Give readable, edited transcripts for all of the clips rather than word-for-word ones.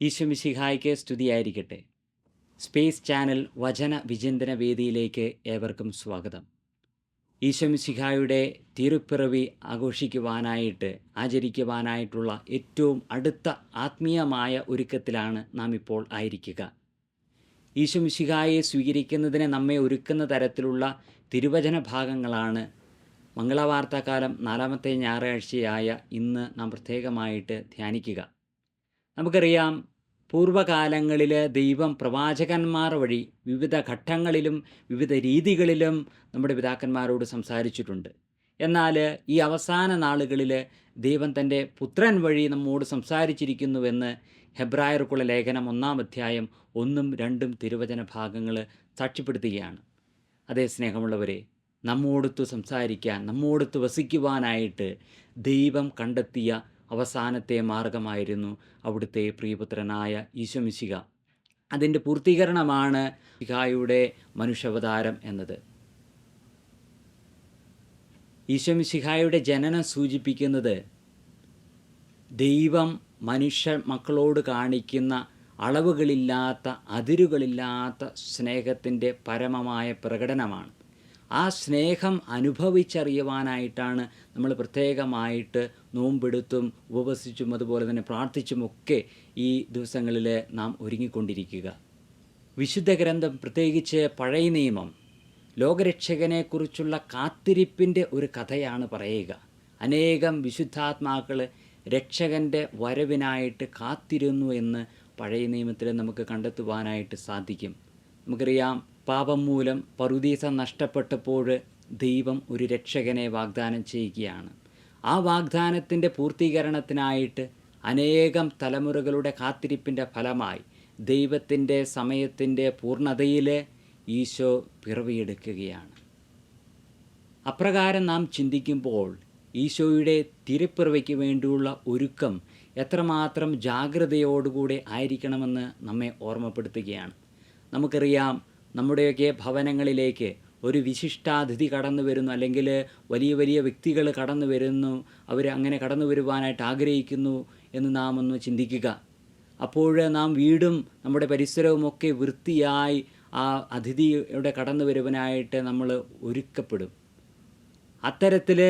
ഈശോമിശിഹായ്ക്ക് സ്തുതിയായിരിക്കട്ടെ. Space channel വചന വിചിന്തന വേദിയിലേക്ക് ഏവർക്കും സ്വാഗതം. ഈശോമിശിഹായുടെ തിരുപ്പിറവി ആചരിക്കുവാനായിട്ടുള്ള ഏറ്റവും അടുത്ത ആത്മീയമായ ഒരുക്കത്തിലാണ് നാം ഇപ്പോൾ ആയിരിക്കുക. ഈശോമിശിഹായെ സ്വീകരിക്കുന്നതിന് നമ്മെ ഒരുക്കുന്ന തരത്തിലുള്ള തിരുവചന ഭാഗങ്ങളാണ് മംഗളവാർത്താക്കാലം 4-ാമത്തെ ഞായറാഴ്ചയായ ഇന്ന് നാം പ്രത്യേകമായിട്ട് ധ്യാനിക്കുക. നമുക്കറിയാം, പൂർവ്വകാലങ്ങളിൽ ദൈവം പ്രവാചകന്മാർ വഴി വിവിധ ഘട്ടങ്ങളിലും വിവിധ രീതികളിലും നമ്മുടെ പിതാക്കന്മാരോട് സംസാരിച്ചിട്ടുണ്ട്. എന്നാൽ ഈ അവസാന നാളുകളിൽ ദൈവം തൻ്റെ പുത്രൻ വഴി നമ്മോട് സംസാരിച്ചിരിക്കുന്നുവെന്ന് ഹെബ്രായർക്കുള്ള ലേഖനം 1-ാം അധ്യായം 1-2 തിരുവചന ഭാഗങ്ങൾ സാക്ഷ്യപ്പെടുത്തുകയാണ്. അതേ സ്നേഹമുള്ളവരെ, നമ്മോടൊത്ത് സംസാരിക്കാൻ, നമ്മോടൊത്ത് വസിക്കുവാനായിട്ട് ദൈവം കണ്ടെത്തിയ അവസാനത്തെ മാർഗമായിരുന്നു അവിടുത്തെ പ്രിയപുത്രനായ ഈശോമിശിഹ. അതിൻ്റെ പൂർത്തീകരണമാണ് മിശിഹായുടെ മനുഷ്യാവതാരം എന്നത്. ഈശോമിശിഹായുടെ ജനനം സൂചിപ്പിക്കുന്നത് ദൈവം മനുഷ്യ മക്കളോട് കാണിക്കുന്ന അളവുകളില്ലാത്ത, അതിരുകളില്ലാത്ത സ്നേഹത്തിൻ്റെ പരമമായ പ്രകടനമാണ്. ആ സ്നേഹം അനുഭവിച്ചറിയുവാനായിട്ടാണ് നമ്മൾ പ്രത്യേകമായിട്ട് നോമ്പെടുത്തും ഉപവസിച്ചും അതുപോലെ തന്നെ പ്രാർത്ഥിച്ചുമൊക്കെ ഈ ദിവസങ്ങളിൽ നാം ഒരുങ്ങിക്കൊണ്ടിരിക്കുക. വിശുദ്ധ ഗ്രന്ഥം, പ്രത്യേകിച്ച് പഴയ നിയമം, ലോകരക്ഷകനെക്കുറിച്ചുള്ള കാത്തിരിപ്പിൻ്റെ ഒരു കഥയാണ് പറയുക. അനേകം വിശുദ്ധാത്മാക്കൾ രക്ഷകൻ്റെ വരവിനായിട്ട് കാത്തിരുന്നു എന്ന് പഴയ നിയമത്തിൽ നമുക്ക് കണ്ടെത്തുവാനായിട്ട് സാധിക്കും. നമുക്കറിയാം, പാപം മൂലം പറുദീസ നഷ്ടപ്പെട്ടപ്പോൾ ദൈവം ഒരു രക്ഷകനെ വാഗ്ദാനം ചെയ്യുകയാണ്. ആ വാഗ്ദാനത്തിൻ്റെ പൂർത്തീകരണത്തിനായിട്ട് അനേകം തലമുറകളുടെ കാത്തിരിപ്പിൻ്റെ ഫലമായി ദൈവത്തിൻ്റെ സമയത്തിൻ്റെ പൂർണ്ണതയിൽ ഈശോ പിറവിയെടുക്കുകയാണ്. അപ്രകാരം നാം ചിന്തിക്കുമ്പോൾ ഈശോയുടെ തിരുപ്പിറവിക്ക് വേണ്ടിയുള്ള ഒരുക്കം എത്രമാത്രം ജാഗ്രതയോടുകൂടെ ആയിരിക്കണമെന്ന് നമ്മെ ഓർമ്മപ്പെടുത്തുകയാണ്. നമുക്കറിയാം, നമ്മുടെയൊക്കെ ഭവനങ്ങളിലേക്ക് ഒരു വിശിഷ്ടാതിഥി കടന്നു വരുന്നു, അല്ലെങ്കിൽ വലിയ വലിയ വ്യക്തികൾ കടന്നു വരുന്നു, അവർ അങ്ങനെ കടന്നു വരുവാനായിട്ട് ആഗ്രഹിക്കുന്നു എന്ന് നാം ഒന്ന് ചിന്തിക്കുക. അപ്പോൾ നാം വീടും നമ്മുടെ പരിസരവുമൊക്കെ വൃത്തിയായി ആ അതിഥിയുടെ കടന്നു വരുവാനായിട്ട് നമ്മൾ ഒരുക്കപ്പെടും. അത്തരത്തിൽ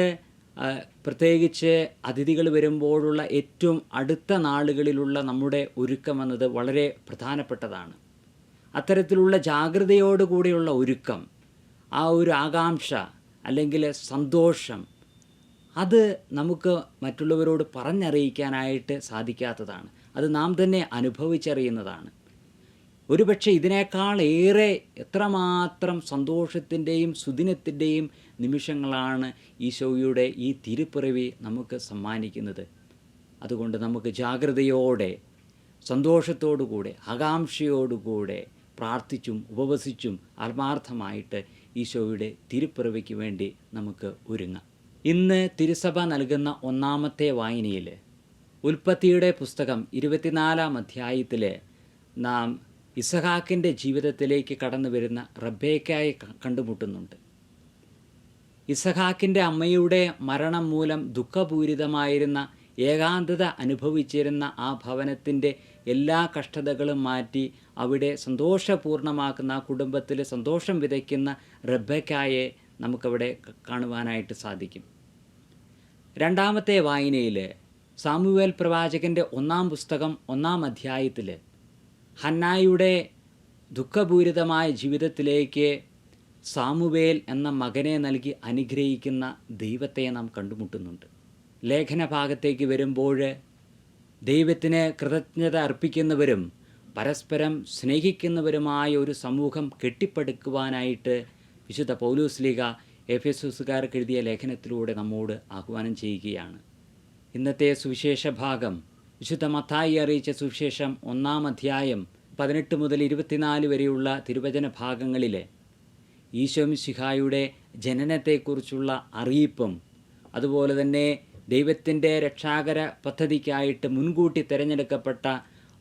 പ്രത്യേകിച്ച് അതിഥികൾ വരുമ്പോഴുള്ള ഏറ്റവും അടുത്ത നാളുകളിലുള്ള നമ്മുടെ ഒരുക്കമെന്നത് വളരെ പ്രധാനപ്പെട്ടതാണ്. അത്തരത്തിലുള്ള ജാഗ്രതയോടുകൂടിയുള്ള ഒരുക്കം, ആ ഒരു ആകാംക്ഷ അല്ലെങ്കിൽ സന്തോഷം, അത് നമുക്ക് മറ്റുള്ളവരോട് പറഞ്ഞറിയിക്കാനായിട്ട് സാധിക്കാത്തതാണ്. അത് നാം തന്നെ അനുഭവിച്ചറിയുന്നതാണ്. ഒരുപക്ഷെ ഇതിനേക്കാൾ ഏറെ എത്രമാത്രം സന്തോഷത്തിൻ്റെയും സുദിനത്തിൻ്റെയും നിമിഷങ്ങളാണ് ഈശോയുടെ ഈ തിരുപ്പിറവി നമുക്ക് സമ്മാനിക്കുന്നത്. അതുകൊണ്ട് നമുക്ക് ജാഗ്രതയോടെ, സന്തോഷത്തോടുകൂടെ, ആകാംക്ഷയോടുകൂടെ പ്രാർത്ഥിച്ചും ഉപവസിച്ചും ആത്മാർത്ഥമായിട്ട് ഈശോയുടെ തിരുപ്പിറവിക്ക് വേണ്ടി നമുക്ക് ഒരുങ്ങാം. ഇന്ന് തിരുസഭ നൽകുന്ന 1-ാമത്തെ വായനയിൽ ഉൽപ്പത്തിയുടെ പുസ്തകം 24-ാം അധ്യായത്തിൽ നാം ഇസഹാക്കിൻ്റെ ജീവിതത്തിലേക്ക് കടന്നു വരുന്ന റബ്ബേക്കയെ കണ്ടുമുട്ടുന്നുണ്ട്. ഇസഹാക്കിൻ്റെ അമ്മയുടെ മരണം മൂലം ദുഃഖപൂരിതമായിരുന്ന, ഏകാന്തത അനുഭവിച്ചിരുന്ന ആ ഭവനത്തിൻ്റെ എല്ലാ കഷ്ടതകളും മാറ്റി അവിടെ സന്തോഷപൂർണ്ണമാക്കുന്ന, ആ കുടുംബത്തിൽ സന്തോഷം വിതയ്ക്കുന്ന റബ്ബേക്കയെ നമുക്കവിടെ കാണുവാനായിട്ട് സാധിക്കും. 2-ാമത്തെ വായനയിൽ സാമുവേൽ പ്രവാചകൻ്റെ 1-ാം പുസ്തകം 1-ാം അധ്യായത്തിൽ ഹന്നായുടെ ദുഃഖപൂരിതമായ ജീവിതത്തിലേക്ക് സാമുവേൽ എന്ന മകനെ നൽകി അനുഗ്രഹിക്കുന്ന ദൈവത്തെ നാം കണ്ടുമുട്ടുന്നുണ്ട്. ലേഖന ഭാഗത്തേക്ക് വരുമ്പോൾ ദൈവത്തിന് കൃതജ്ഞത അർപ്പിക്കുന്നവരും പരസ്പരം സ്നേഹിക്കുന്നവരുമായ ഒരു സമൂഹം കെട്ടിപ്പടുക്കുവാനായിട്ട് വിശുദ്ധ പൗലോസ്ലീഹ എഫെസോസുകാർക്ക് എഴുതിയ ലേഖനത്തിലൂടെ നമ്മോട് ആഹ്വാനം ചെയ്യുകയാണ്. ഇന്നത്തെ സുവിശേഷ ഭാഗം വിശുദ്ധ മത്തായി അറിയിച്ച സുവിശേഷം 1-ാം അധ്യായം 18 മുതൽ 24 വരെയുള്ള തിരുവചന ഭാഗങ്ങളിൽ ഈശോമിശിഹായുടെ ജനനത്തെക്കുറിച്ചുള്ള അറിയിപ്പും അതുപോലെ തന്നെ ദൈവത്തിൻ്റെ രക്ഷാകര പദ്ധതിക്കായിട്ട് മുൻകൂട്ടി തിരഞ്ഞെടുക്കപ്പെട്ട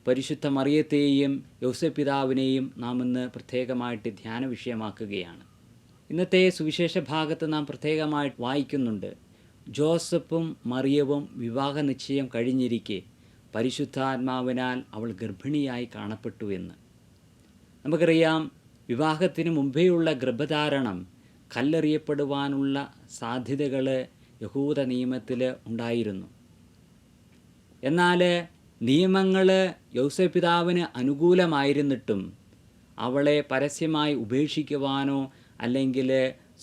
പരിശുദ്ധ മറിയത്തെയും യോസേപ്പ് പിതാവിനെയും നാം ഇന്ന് പ്രത്യേകമായിട്ട് ധ്യാന വിഷയമാക്കുകയാണ്. ഇന്നത്തെ സുവിശേഷ ഭാഗത്ത് നാം പ്രത്യേകമായിട്ട് വായിക്കുന്നുണ്ട്, ജോസഫും മറിയവും വിവാഹ നിശ്ചയം കഴിഞ്ഞിരിക്കെ പരിശുദ്ധാത്മാവിനാൽ അവൾ ഗർഭിണിയായി കാണപ്പെട്ടു എന്ന്. നമുക്കറിയാം, വിവാഹത്തിന് മുമ്പേയുള്ള ഗർഭധാരണം കല്ലെറിയപ്പെടുവാനുള്ള സാധ്യതകൾ യഹൂദ നിയമത്തിൽ ഉണ്ടായിരുന്നു. എന്നാൽ നിയമങ്ങൾ യൗസേപ്പ് പിതാവിന് അനുകൂലമായിരുന്നിട്ടും അവളെ പരസ്യമായി ഉപേക്ഷിക്കുവാനോ അല്ലെങ്കിൽ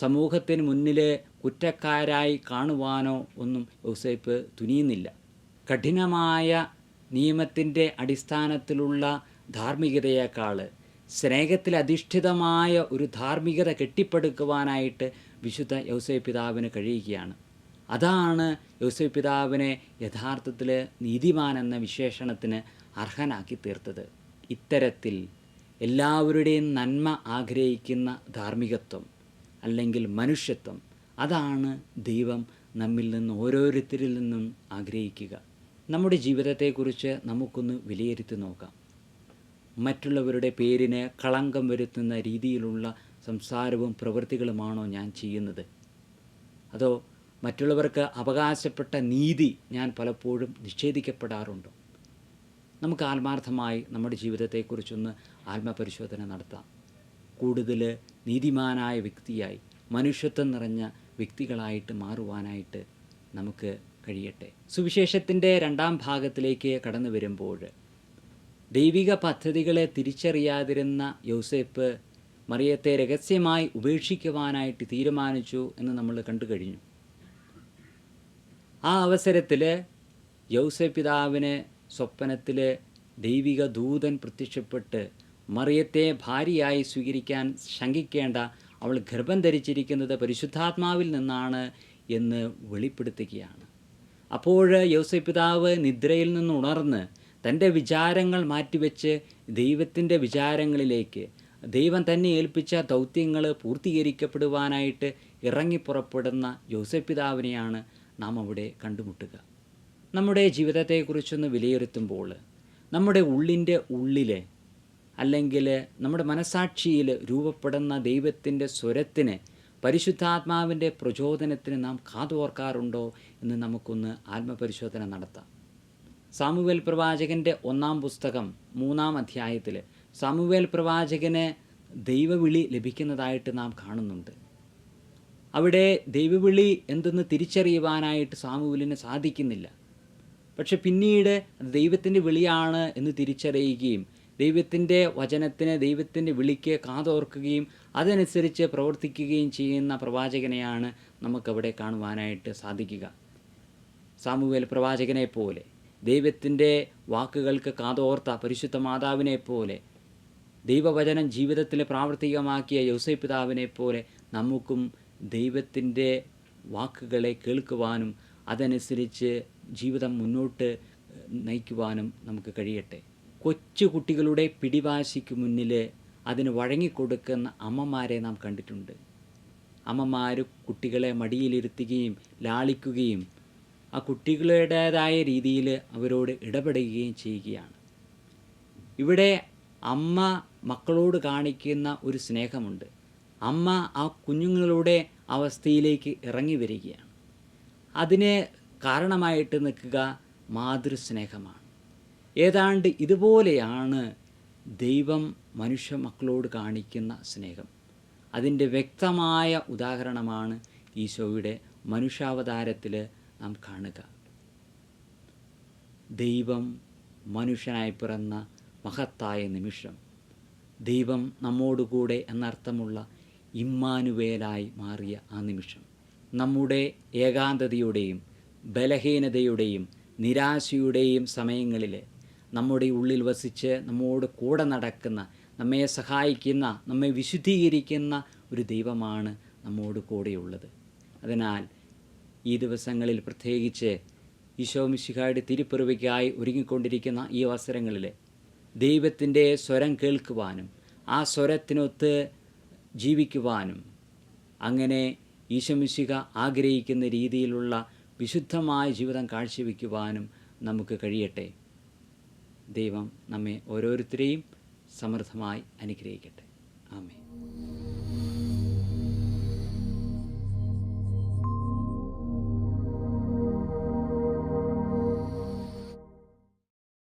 സമൂഹത്തിന് മുന്നിൽ കുറ്റക്കാരായി കാണുവാനോ ഒന്നും യൗസേപ്പ് തുനിയുന്നില്ല. കഠിനമായ നിയമത്തിൻ്റെ അടിസ്ഥാനത്തിലുള്ള ധാർമ്മികതയേക്കാൾ സ്നേഹത്തിൽ അധിഷ്ഠിതമായ ഒരു ധാർമ്മികത കെട്ടിപ്പടുക്കുവാനായിട്ട് വിശുദ്ധ യൗസേപ്പ് പിതാവിന് കഴിയുകയാണ്. അതാണ് യൗസേപ്പ് പിതാവിനെ യഥാർത്ഥത്തിൽ നീതിമാൻ എന്ന വിശേഷണത്തിന് അർഹനാക്കി തീർത്തത്. ഇത്തരത്തിൽ എല്ലാവരുടെയും നന്മ ആഗ്രഹിക്കുന്ന ധാർമ്മികത്വം അല്ലെങ്കിൽ മനുഷ്യത്വം, അതാണ് ദൈവം നമ്മിൽ നിന്ന് ഓരോരുത്തരിൽ നിന്നും ആഗ്രഹിക്കുക. നമ്മുടെ ജീവിതത്തെക്കുറിച്ച് നമുക്കൊന്ന് വിലയിരുത്തി നോക്കാം. മറ്റുള്ളവരുടെ പേരിന് കളങ്കം വരുത്തുന്ന രീതിയിലുള്ള സംസാരവും പ്രവൃത്തികളുമാണോ ഞാൻ ചെയ്യുന്നത്? അതോ മറ്റുള്ളവർക്ക് അവകാശപ്പെട്ട നീതി ഞാൻ പലപ്പോഴും നിഷേധിക്കപ്പെടാറുണ്ടോ? നമുക്ക് ആത്മാർത്ഥമായി നമ്മുടെ ജീവിതത്തെക്കുറിച്ചൊന്ന് ആത്മപരിശോധന നടത്താം. കൂടുതൽ നീതിമാനായ വ്യക്തിയായി, മനുഷ്യത്വം നിറഞ്ഞ വ്യക്തികളായിട്ട് മാറുവാനായിട്ട് നമുക്ക് കഴിയട്ടെ. സുവിശേഷത്തിൻ്റെ 2ാം ഭാഗത്തിലേക്ക് കടന്നു വരുമ്പോൾ ദൈവിക പദ്ധതികളെ തിരിച്ചറിയാതിരുന്ന യൗസേപ്പ് മറിയത്തെ രഹസ്യമായി ഉപേക്ഷിക്കുവാനായിട്ട് തീരുമാനിച്ചു എന്ന് നമ്മൾ കണ്ടു കഴിഞ്ഞു. ആ അവസരത്തിൽ യൗസേപ്പ് പിതാവിന് സ്വപ്നത്തിൽ ദൈവിക ദൂതൻ പ്രത്യക്ഷപ്പെട്ട് മറിയത്തെ ഭാര്യയായി സ്വീകരിക്കാൻ ശങ്കിക്കേണ്ട, അവൾ ഗർഭം ധരിച്ചിരിക്കുന്നത് പരിശുദ്ധാത്മാവിൽ നിന്നാണ് എന്ന് വെളിപ്പെടുത്തുകയാണ്. അപ്പോൾ യൗസേപ്പ് പിതാവ് നിദ്രയിൽ നിന്ന് ഉണർന്ന് തൻ്റെ വിചാരങ്ങൾ മാറ്റിവെച്ച് ദൈവത്തിൻ്റെ വിചാരങ്ങളിലേക്ക്, ദൈവം തന്നെ ഏൽപ്പിച്ച ദൗത്യങ്ങൾ പൂർത്തീകരിക്കപ്പെടുവാനായിട്ട് ഇറങ്ങിപ്പുറപ്പെടുന്ന യൗസേപ്പ് പിതാവിനെയാണ് നാം അവിടെ കണ്ടുമുട്ടുക. നമ്മുടെ ജീവിതത്തെക്കുറിച്ചൊന്ന് വിലയിരുത്തുമ്പോൾ നമ്മുടെ ഉള്ളിൻ്റെ ഉള്ളിൽ അല്ലെങ്കിൽ നമ്മുടെ മനസാക്ഷിയിൽ രൂപപ്പെടുന്ന ദൈവത്തിൻ്റെ സ്വരത്തിന്, പരിശുദ്ധാത്മാവിൻ്റെ പ്രചോദനത്തിന് നാം കാതോർക്കാറുണ്ടോ എന്ന് നമുക്കൊന്ന് ആത്മപരിശോധന നടത്താം. സാമുവേൽ പ്രവാചകൻ്റെ 1-ാം പുസ്തകം 3-ാം അധ്യായത്തിൽ സാമുവേൽ പ്രവാചകന് ദൈവവിളി ലഭിക്കുന്നതായിട്ട് നാം കാണുന്നുണ്ട്. അവിടെ ദൈവവിളി എന്തെന്ന് തിരിച്ചറിയുവാനായിട്ട് സാമുവേലിന് സാധിക്കുന്നില്ല. പക്ഷെ പിന്നീട് ദൈവത്തിൻ്റെ വിളിയാണ് എന്ന് തിരിച്ചറിയുകയും ദൈവത്തിൻ്റെ വചനത്തിന്, ദൈവത്തിൻ്റെ വിളിക്ക് കാതോർക്കുകയും അതനുസരിച്ച് പ്രവർത്തിക്കുകയും ചെയ്യുന്ന പ്രവാചകനെയാണ് നമുക്കവിടെ കാണുവാനായിട്ട് സാധിക്കുക. സാമുവേൽ പ്രവാചകനെ പോലെ, ദൈവത്തിൻ്റെ വാക്കുകൾക്ക് കാതോർത്ത പരിശുദ്ധ മാതാവിനെ പോലെ, ദൈവവചനം ജീവിതത്തിൽ പ്രാവർത്തികമാക്കിയ യൗസേപ്പ് പിതാവിനെ പോലെ നമുക്കും ദൈവത്തിൻ്റെ വാക്കുകളെ കേൾക്കുവാനും അതനുസരിച്ച് ജീവിതം മുന്നോട്ട് നയിക്കുവാനും നമുക്ക് കഴിയട്ടെ. കൊച്ചു കുട്ടികളുടെ പിടിവാശിക്ക് മുന്നിൽ അതിന് വഴങ്ങിക്കൊടുക്കുന്ന അമ്മമാരെ നാം കണ്ടിട്ടുണ്ട്. അമ്മമാർ കുട്ടികളെ മടിയിലിരുത്തുകയും ലാളിക്കുകയും ആ കുട്ടികളുടേതായ രീതിയിൽ അവരോട് ഇടപെടുകയും ചെയ്യുകയാണ്. ഇവിടെ അമ്മ മക്കളോട് കാണിക്കുന്ന ഒരു സ്നേഹമുണ്ട്. അമ്മ ആ കുഞ്ഞുങ്ങളുടെ അവസ്ഥയിലേക്ക് ഇറങ്ങി വരികയാണ്. അതിന് കാരണമായിട്ട് നിൽക്കുക മാതൃസ്നേഹമാണ്. ഏതാണ്ട് ഇതുപോലെയാണ് ദൈവം മനുഷ്യ മക്കളോട് കാണിക്കുന്ന സ്നേഹം. അതിൻ്റെ വ്യക്തമായ ഉദാഹരണമാണ് ഈശോയുടെ മനുഷ്യാവതാരത്തിൽ നാം കാണുക. ദൈവം മനുഷ്യനായി പിറന്ന മഹത്തായ നിമിഷം, ദൈവം നമ്മോടുകൂടെ എന്നർത്ഥമുള്ള ഇമ്മാനുവേലായി മാറിയ ആ നിമിഷം, നമ്മുടെ ഏകാന്തതയുടെയും ബലഹീനതയുടെയും നിരാശയുടെയും സമയങ്ങളിൽ നമ്മുടെ ഉള്ളിൽ വസിച്ച് നമ്മോട് കൂടെ നടക്കുന്ന, നമ്മെ സഹായിക്കുന്ന, നമ്മെ വിശുദ്ധീകരിക്കുന്ന ഒരു ദൈവമാണ് നമ്മോട് കൂടെയുള്ളത്. അതിനാൽ ഈ ദിവസങ്ങളിൽ പ്രത്യേകിച്ച് ഈശോ മിശിഹായുടെ തിരുപ്പിറവിക്കായി ഒരുങ്ങിക്കൊണ്ടിരിക്കുന്ന ഈ അവസരങ്ങളിൽ ദൈവത്തിൻ്റെ സ്വരം കേൾക്കുവാനും ആ സ്വരത്തിനൊത്ത് ജീവിക്കുവാനും അങ്ങനെ ഈശോ മിശിഹ ആഗ്രഹിക്കുന്ന രീതിയിലുള്ള വിശുദ്ധമായ ജീവിതം കാഴ്ചവെക്കുവാനും നമുക്ക് കഴിയട്ടെ. ദൈവം നമ്മെ ഓരോരുത്തരെയും സമൃദ്ധമായി അനുഗ്രഹിക്കട്ടെ. ആമേൻ.